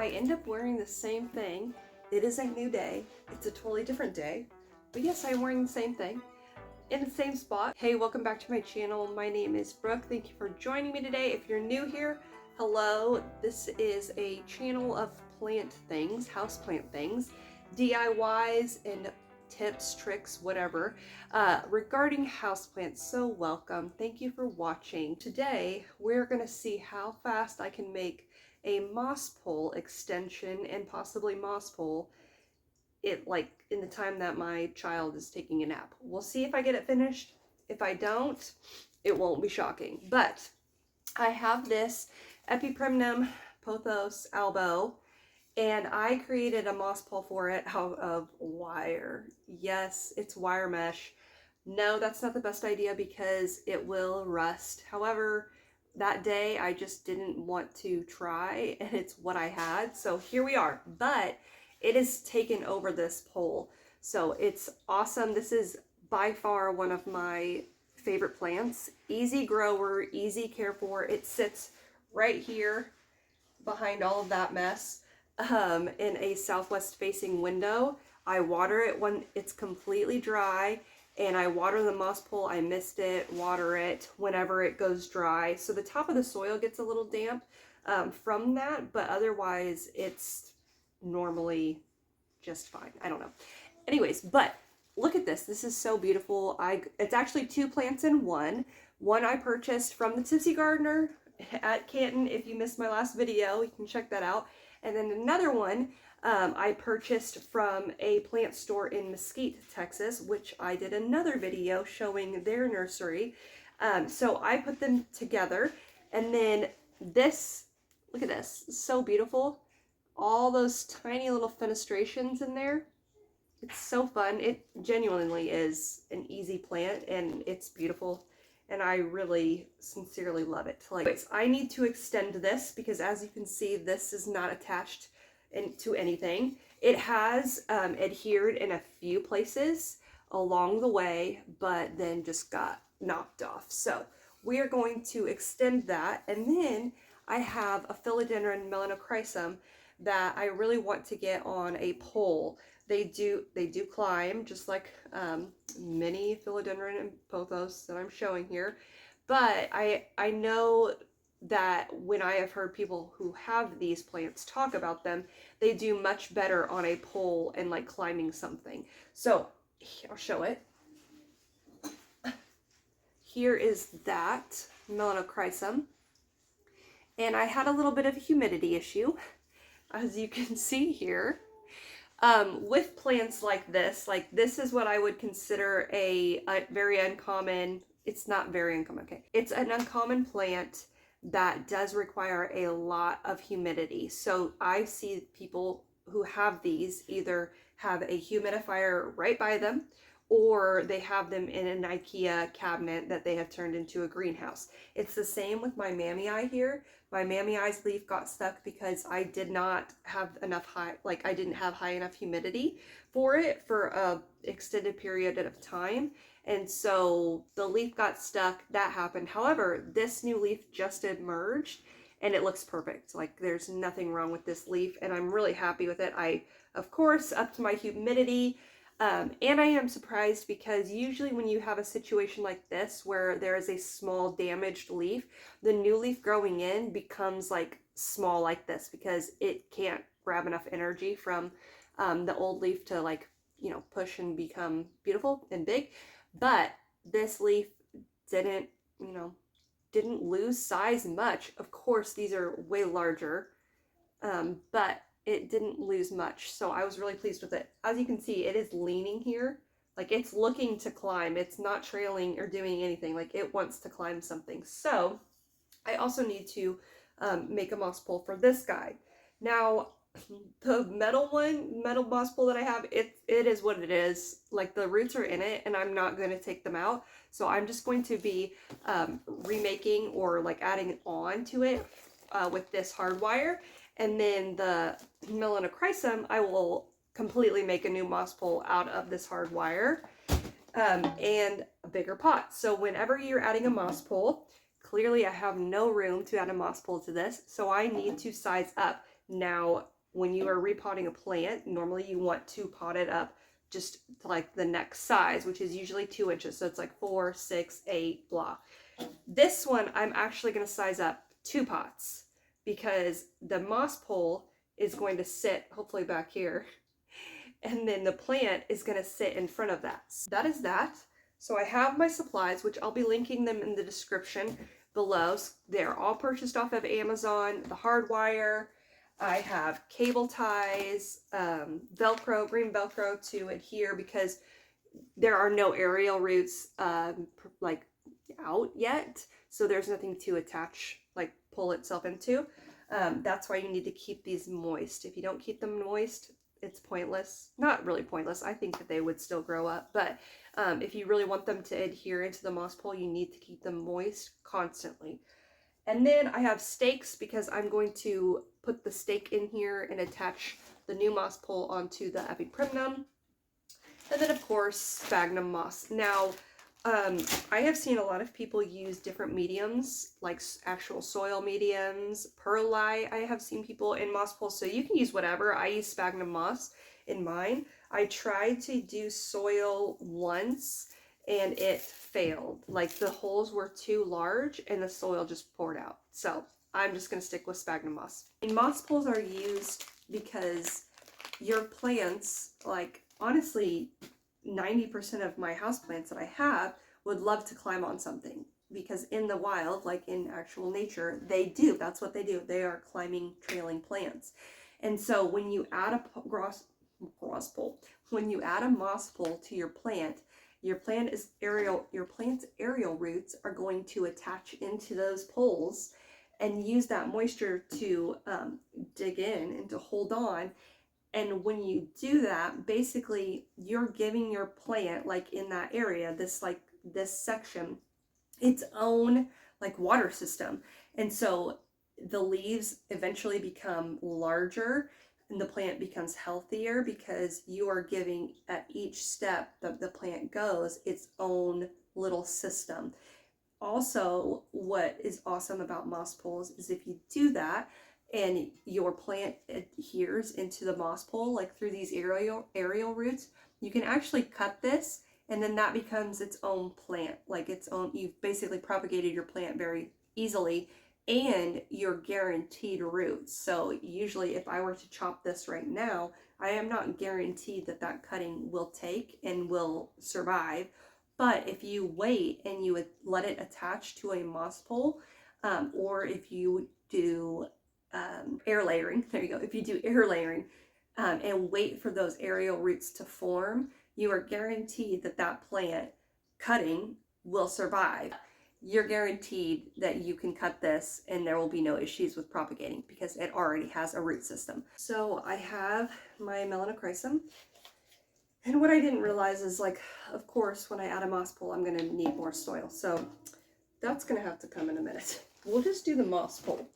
I end up wearing the same thing. It is a new day. It's a totally different day. But yes, I'm wearing the same thing in the same spot. Hey, welcome back to my channel. My name is Brooke. Thank you for joining me today. If you're new here, hello. This is a channel of plant things, houseplant things, DIYs and tips, tricks, whatever, regarding houseplants. So welcome. Thank you for watching. Today, we're gonna see how fast I can make a moss pole extension and possibly moss pole in the time that my child is taking a nap. We'll see if I get it finished. If I don't, it won't be shocking. But I have this Epipremnum Albo, and I created a moss pole for it out of wire. Yes, it's wire mesh. No, that's not the best idea because it will rust. However, that day I just didn't want to try, and it's what I had. So here we are, but it has taken over this pole. So it's awesome. This is by far one of my favorite plants. Easy grower, easy care for. It sits right here behind all of that mess in a southwest facing window. I water it when it's completely dry, and I water the moss pole. I mist it, water it whenever it goes dry. So the top of the soil gets a little damp from that, but otherwise it's normally just fine. I don't know. Anyways, but look at this. This is so beautiful. It's actually two plants in one. One I purchased from the Tipsy Gardener at Canton. If you missed my last video, you can check that out. And then another one I purchased from a plant store in Mesquite, Texas, which I did another video showing their nursery. So I put them together, and then this, look at this, it's so beautiful. All those tiny little fenestrations in there. It's so fun. It genuinely is an easy plant, and it's beautiful, and I really sincerely love it. Anyways, I need to extend this because, as you can see, this is not attached to anything. It has adhered in a few places along the way, but then just got knocked off. So we are going to extend that, and then I have a Philodendron Melanochrysum that I really want to get on a pole. They do climb, just like many Philodendron and pothos that I'm showing here. But I know that when I have heard people who have these plants talk about them, they do much better on a pole and like climbing something. So I'll show it. Here is that Melanochrysum. And I had a little bit of a humidity issue, as you can see here. With plants like this is what I would consider a very uncommon, it's not very uncommon, okay. It's an uncommon plant that does require a lot of humidity. So I see people who have these either have a humidifier right by them, or they have them in an IKEA cabinet that they have turned into a greenhouse. It's the same with my Mammy here. My Mammy's leaf got stuck because I did not have enough I didn't have high enough humidity for it for a extended period of time. And so the leaf got stuck, that happened. However, this new leaf just emerged and it looks perfect. Like there's nothing wrong with this leaf, and I'm really happy with it. I, of course, upped my humidity. And I am surprised because usually when you have a situation like this where there is a small damaged leaf, the new leaf growing in becomes like small like this because it can't grab enough energy from the old leaf to push and become beautiful and big. But this leaf didn't lose size much. Of course, these are way larger, but it didn't lose much, so I was really pleased with it. As you can see, it is leaning here, like it's looking to climb. It's not trailing or doing anything, like it wants to climb something. So I also need to make a moss pole for this guy. Now the metal moss pole that I have, it is what it is. Like the roots are in it, and I'm not going to take them out, so I'm just going to be remaking or like adding on to it with this hard wire. And then the Melanochrysum, I will completely make a new moss pole out of this hard wire and a bigger pot. So whenever you're adding a moss pole, clearly I have no room to add a moss pole to this, so I need to size up. Now, when you are repotting a plant, normally you want to pot it up just to like the next size, which is usually 2 inches. So it's like 4, 6, 8, blah. This one, I'm actually going to size up 2 pots because the moss pole is going to sit hopefully back here. And then the plant is going to sit in front of that. So that is that. So I have my supplies, which I'll be linking them in the description below. They're all purchased off of Amazon. The hard wire. I have cable ties, Velcro, green Velcro to adhere because there are no aerial roots like out yet. So there's nothing to attach, like pull itself into. That's why you need to keep these moist. If you don't keep them moist, it's pointless. Not really pointless. I think that they would still grow up, but if you really want them to adhere into the moss pole, you need to keep them moist constantly. And then I have stakes because I'm going to put the stake in here and attach the new moss pole onto the Epipremnum. And then of course, Sphagnum moss. Now, I have seen a lot of people use different mediums, like actual soil mediums, perlite. I have seen people in moss poles, so you can use whatever. I use Sphagnum moss in mine. I tried to do soil once and it failed. Like the holes were too large and the soil just poured out. So I'm just going to stick with Sphagnum moss. And moss poles are used because your plants, like honestly, 90% of my houseplants that I have would love to climb on something because in the wild, like in actual nature, they do. That's what they do. They are climbing, trailing plants. And so when you add a when you add a moss pole to your plant's aerial roots are going to attach into those poles and use that moisture to dig in and to hold on. And when you do that, basically you're giving your plant, like in that area, this section, its own like water system. And so the leaves eventually become larger and the plant becomes healthier because you are giving at each step that the plant goes its own little system. Also, what is awesome about moss poles is if you do that, and your plant adheres into the moss pole, like through these aerial roots, you can actually cut this and then that becomes its own plant, like its own. You've basically propagated your plant very easily and you're guaranteed roots. So usually if I were to chop this right now, I am not guaranteed that that cutting will take and will survive. But if you wait and you would let it attach to a moss pole, or if you do air layering, there you go, if you do air layering and wait for those aerial roots to form, you are guaranteed that that plant cutting will survive. You're guaranteed that you can cut this and there will be no issues with propagating because it already has a root system. So I have my Melanochrysum, and what I didn't realize is, like, of course when I add a moss pole I'm going to need more soil, so that's going to have to come in a minute. We'll just do the moss pole.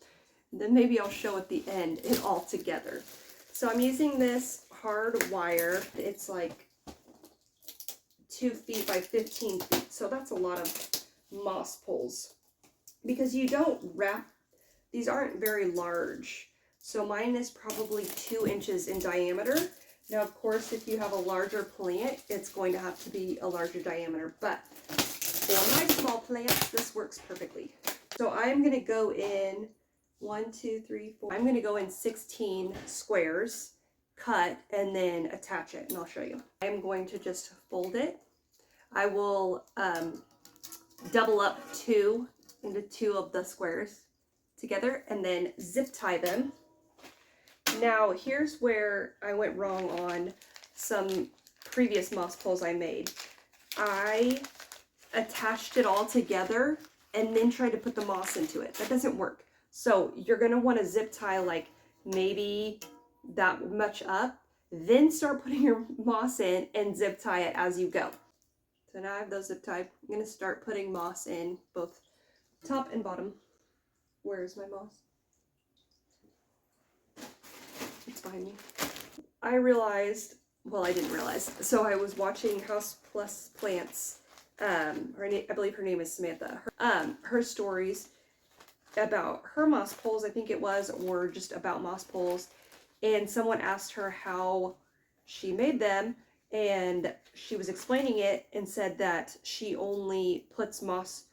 Then maybe I'll show at the end it all together. So I'm using this hard wire. It's like 2 feet by 15 feet. So that's a lot of moss poles because you don't wrap, these aren't very large. So mine is probably 2 inches in diameter. Now, of course, if you have a larger plant, it's going to have to be a larger diameter. But for my small plants, this works perfectly. So I'm going to go in 1, 2, 3, 4. I'm going to go in 16 squares, cut, and then attach it, and I'll show you. I'm going to just fold it. I will double up into 2 of the squares together and then zip tie them. Now, here's where I went wrong on some previous moss poles I made. I attached it all together and then tried to put the moss into it. That doesn't work. So you're going to want to zip tie like maybe that much up, then start putting your moss in and zip tie it as you go. So now I have those zip tied. I'm going to start putting moss in both top and bottom. Where's my moss? It's behind me. I realized, well, I didn't realize. So I was watching Houseplants. I believe her name is Samantha. Her stories. about her moss poles, I think it was, or just about moss poles. And someone asked her how she made them, and she was explaining it and said that she only puts moss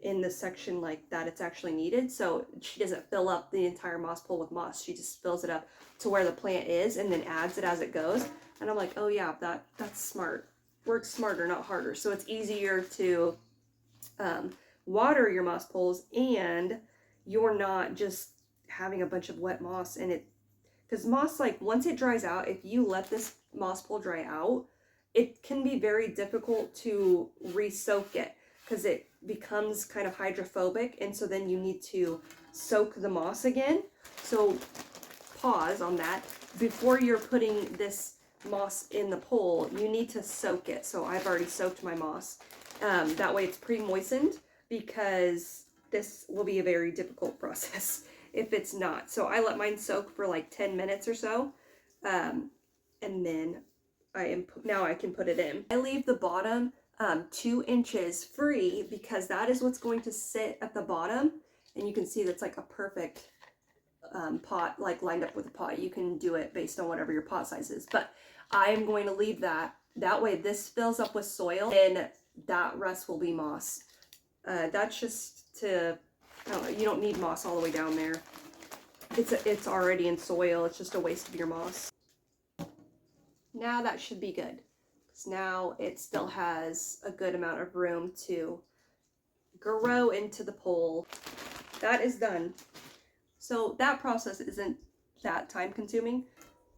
in the section like that it's actually needed. So she doesn't fill up the entire moss pole with moss. She just fills it up to where the plant is and then adds it as it goes. And I'm like, oh yeah, that's smart. Work smarter, not harder. So it's easier to water your moss poles, and you're not just having a bunch of wet moss in it. Because moss, like once it dries out, if you let this moss pole dry out, it can be very difficult to re-soak it because it becomes kind of hydrophobic, and so then you need to soak the moss again. So pause on that. Before you're putting this moss in the pole, you need to soak it. So I've already soaked my moss. That way it's pre-moistened, because this will be a very difficult process if it's not. So I let mine soak for like 10 minutes or so, and then now I can put it in. I leave the bottom 2 inches free because that is what's going to sit at the bottom, and you can see that's like a perfect pot, like lined up with a pot. You can do it based on whatever your pot size is, but I'm going to leave that way. This fills up with soil, and that rest will be moss. That's just to, I don't know, you don't need moss all the way down there. It's already in soil. It's just a waste of your moss. Now that should be good, because now it still has a good amount of room to grow into the pole. That is done. So that process isn't that time consuming,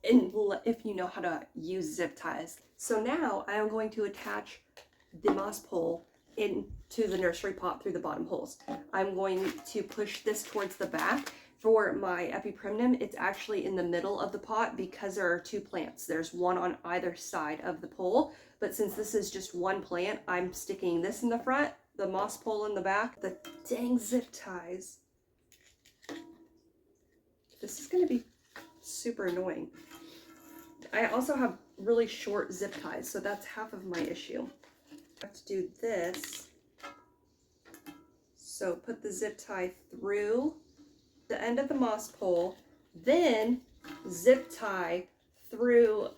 and if you know how to use zip ties. So now I am going to attach the moss pole into the nursery pot through the bottom holes. I'm going to push this towards the back. For my Epipremnum, it's actually in the middle of the pot because there are 2 plants. There's one on either side of the pole, but since this is just one plant, I'm sticking this in the front, the moss pole in the back. The dang zip ties. This is going to be super annoying. I also have really short zip ties, so that's half of my issue. I have to do this. So put the zip tie through the end of the moss pole, then zip tie through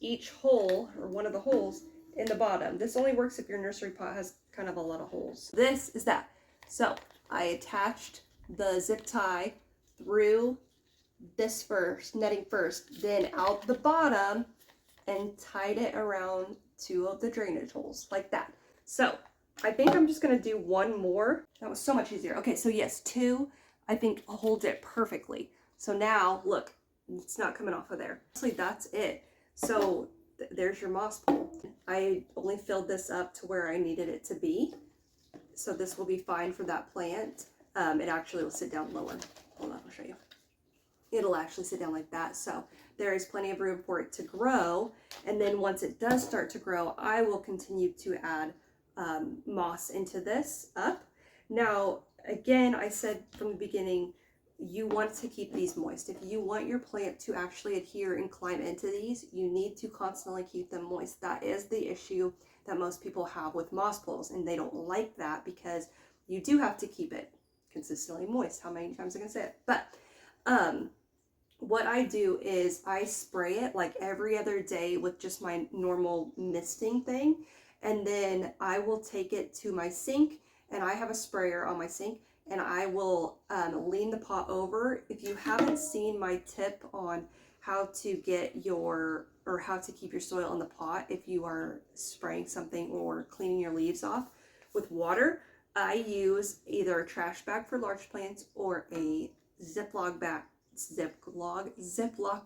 each hole, or one of the holes in the bottom. This only works if your nursery pot has kind of a lot of holes. This is that. So I attached the zip tie through this first, netting first, then out the bottom, and tied it around 2 of the drainage holes like that. So I think I'm just gonna do one more. That was so much easier. Okay, so yes, 2, I think holds it perfectly. So now look, it's not coming off of there. Actually, that's it. So there's your moss pole. I only filled this up to where I needed it to be. So this will be fine for that plant. It actually will sit down lower. Hold on, I'll show you. It'll actually sit down like that. So there is plenty of room for it to grow. And then once it does start to grow, I will continue to add moss into this up. Now, again, I said from the beginning, you want to keep these moist. If you want your plant to actually adhere and climb into these, you need to constantly keep them moist. That is the issue that most people have with moss poles, and they don't like that because you do have to keep it consistently moist. How many times am I gonna say it? But what I do is I spray it like every other day with just my normal misting thing, and then I will take it to my sink, and I have a sprayer on my sink, and I will lean the pot over. If you haven't seen my tip on how to get your, or how to keep your soil in the pot if you are spraying something or cleaning your leaves off with water, I use either a trash bag for large plants or a Ziploc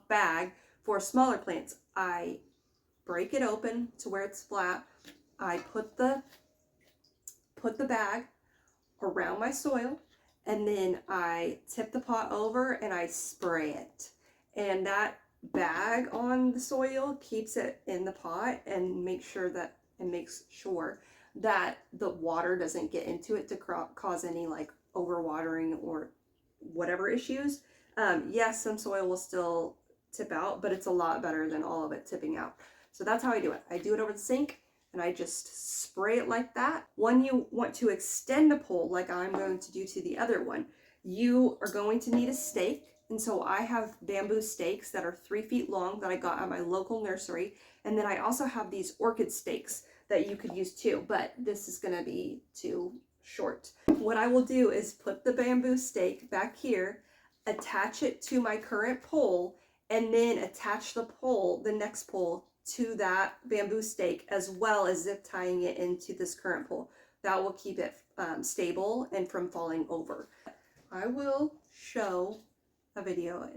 bag for smaller plants. I break it open to where it's flat. I put the bag around my soil, and then I tip the pot over and I spray it. And that bag on the soil keeps it in the pot and makes sure that the water doesn't get into it to cause any like overwatering or whatever issues. Yes, some soil will still tip out, but it's a lot better than all of it tipping out. So that's how I do it. I do it over the sink, and I just spray it like that. When you want to extend a pole, like I'm going to do to the other one, You are going to need a stake. And so I have bamboo stakes that are 3 feet long that I got at my local nursery. And then I also have these orchid stakes that you could use too, but this is going to be too short. What I will do is put the bamboo stake back here, attach it to my current pole, and then attach the pole, the next pole, to that bamboo stake, as well as zip tying it into this current pole. That will keep it stable and from falling over. I will show a video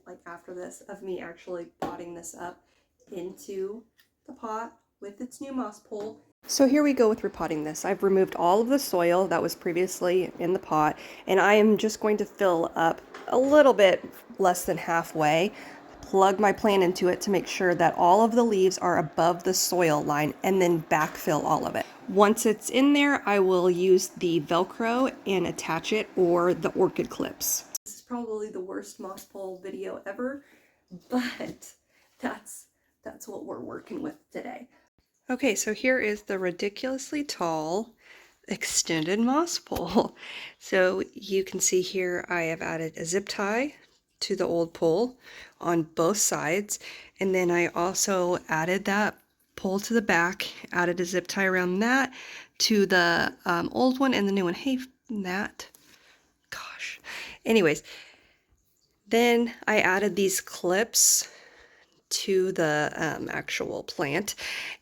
like after this of me actually potting this up into the pot with its new moss pole. So here we go with repotting this. I've removed all of the soil that was previously in the pot, and I am just going to fill up a little bit less than halfway, plug my plant into it to make sure that all of the leaves are above the soil line, and then backfill all of it. Once it's in there, I will use the Velcro and attach it, or the orchid clips. This is probably the worst moss pole video ever, but that's what we're working with today. Okay, so here is the ridiculously tall extended moss pole. So you can see here I have added a zip tie to the old pole on both sides, and then I also added that pole to the back, added a zip tie around that to the old one and the new one. Hey, Nat. Gosh. Anyways, then I added these clips to the actual plant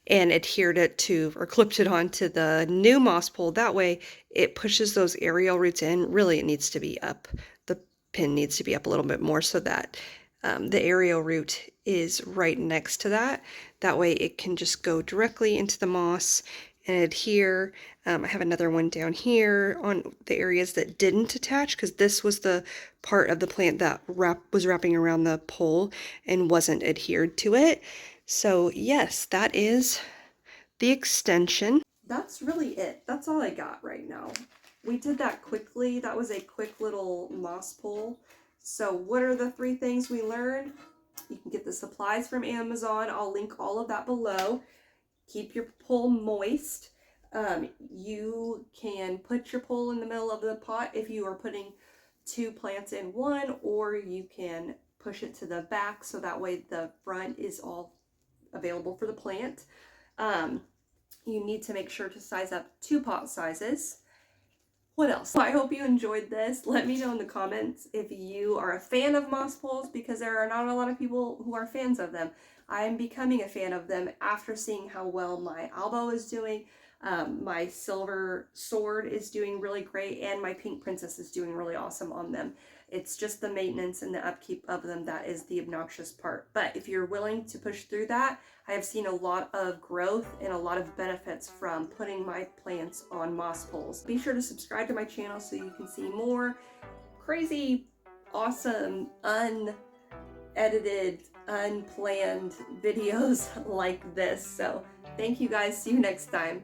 and adhered it to, or clipped it onto the new moss pole. That way it pushes those aerial roots in. Really, it needs to be up. The pin needs to be up a little bit more so that the aerial root is right next to that. That way it can just go directly into the moss and adhere. I have another one down here on the areas that didn't attach, because this was the part of the plant that was wrapping around the pole and wasn't adhered to it. So yes, that is the extension. That's really it. That's all I got right now. We did that quickly. That was a quick little moss pole. So what are the 3 things we learned? You can get the supplies from Amazon. I'll link all of that below. Keep your pole moist. You can put your pole in the middle of the pot if you are putting 2 plants in one, or you can push it to the back so that way the front is all available for the plant. You need to make sure to size up 2 pot sizes. What else? I hope you enjoyed this. Let me know in the comments if you are a fan of moss poles, because there are not a lot of people who are fans of them. I am becoming a fan of them after seeing how well my Albo is doing. My silver sword is doing really great, and my pink princess is doing really awesome on them. It's just the maintenance and the upkeep of them that is the obnoxious part. But if you're willing to push through that, I have seen a lot of growth and a lot of benefits from putting my plants on moss poles. Be sure to subscribe to my channel so you can see more crazy, awesome, unedited, unplanned videos like this. So thank you guys. See you next time.